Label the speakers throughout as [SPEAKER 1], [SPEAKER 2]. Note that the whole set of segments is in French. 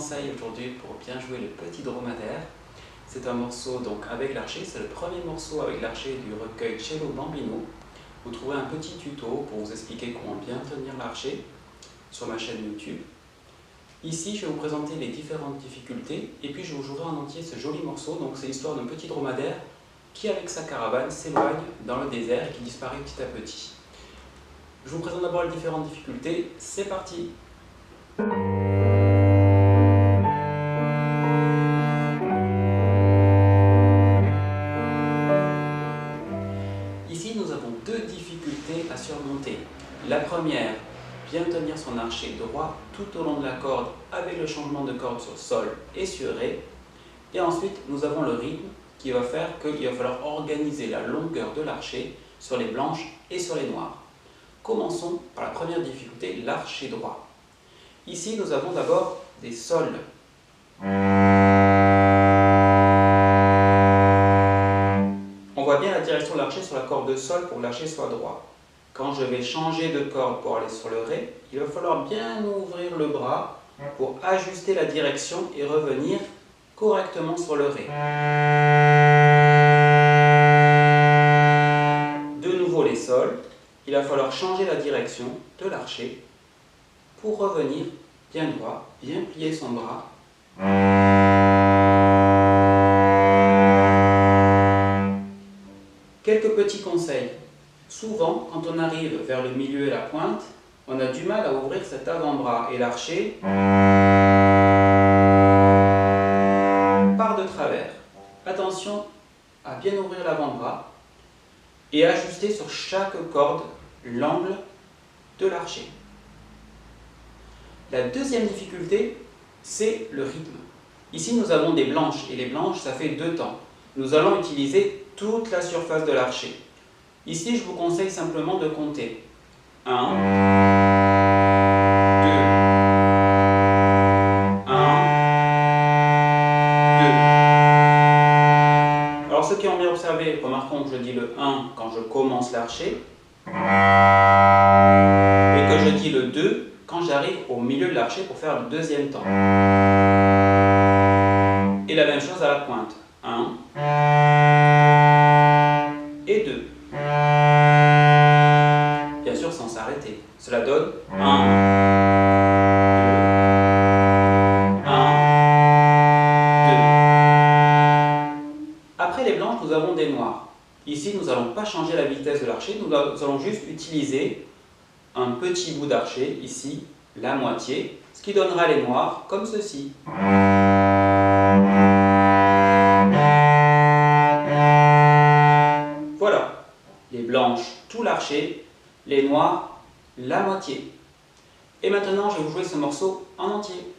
[SPEAKER 1] conseil aujourd'hui pour bien jouer le petit dromadaire. C'est un morceau donc avec l'archer, c'est le premier morceau avec l'archer du recueil Cello Bambino. Vous trouverez un petit tuto pour vous expliquer comment bien tenir l'archer sur ma chaîne YouTube. Ici, je vais vous présenter les différentes difficultés et puis je vous jouerai en entier ce joli morceau. Donc c'est l'histoire d'un petit dromadaire qui, avec sa caravane, s'éloigne dans le désert et qui disparaît petit à petit. Je vous présente d'abord les différentes difficultés. C'est parti! Ici, nous avons deux difficultés à surmonter. La première, bien tenir son archer droit tout au long de la corde avec le changement de corde sur sol et sur ré. Et ensuite, nous avons le rythme qui va faire qu'il va falloir organiser la longueur de l'archer sur les blanches et sur les noires. Commençons par la première difficulté, l'archer droit. Ici, nous avons d'abord des sols. On voit bien la direction de l'archer sur la corde de sol pour que l'archer soit droit. Quand je vais changer de corde pour aller sur le ré, il va falloir bien ouvrir le bras pour ajuster la direction et revenir correctement sur le ré. De nouveau les sols, il va falloir changer la direction de l'archer pour revenir bien droit, bien plier son bras. Quelques petits conseils. Souvent, quand on arrive vers le milieu et la pointe, on a du mal à ouvrir cet avant-bras et l'archer part de travers. Attention à bien ouvrir l'avant-bras et ajuster sur chaque corde l'angle de l'archer. La deuxième difficulté, c'est le rythme. Ici, nous avons des blanches, et les blanches, ça fait deux temps. Nous allons utiliser toute la surface de l'archer. Ici, je vous conseille simplement de compter 1, 2, 1, 2. Alors, ceux qui ont bien observé, remarquons que je dis le 1 quand je commence l'archer, et que je dis le 2 quand j'arrive au milieu de l'archer pour faire le deuxième temps. Et la même chose à la pointe. 1 et 2. Bien sûr sans s'arrêter. Cela donne 1, 2, 1, 2. Après les blanches, nous avons des noirs. Ici, nous n'allons pas changer la vitesse de l'archer, nous allons juste utiliser un petit bout d'archer, ici, la moitié, ce qui donnera les noirs comme ceci. Voilà, les blanches, tout l'archer, les noirs, la moitié. Et maintenant, je vais vous jouer ce morceau en entier.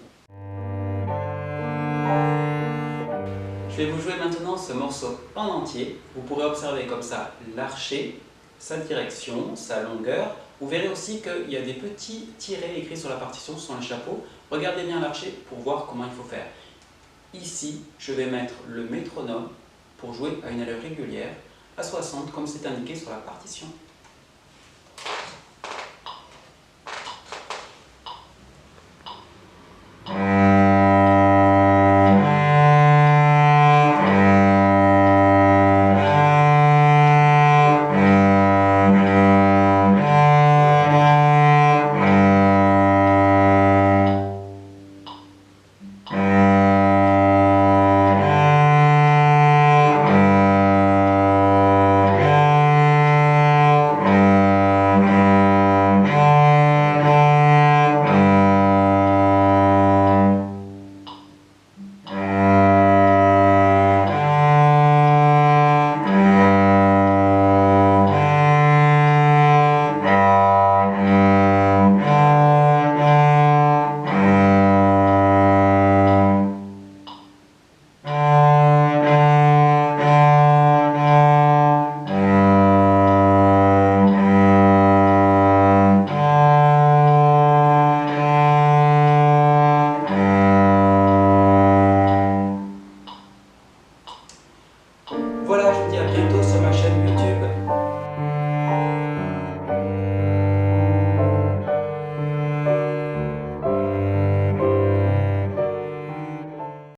[SPEAKER 1] Je vais vous jouer maintenant ce morceau en entier. Vous pourrez observer comme ça l'archer, sa direction, sa longueur. Vous verrez aussi qu'il y a des petits tirets écrits sur la partition, sur un chapeau. Regardez bien l'archer pour voir comment il faut faire. Ici, je vais mettre le métronome pour jouer à une allure régulière, à 60, comme c'est indiqué sur la partition. Voilà, je vous dis à bientôt sur ma chaîne YouTube.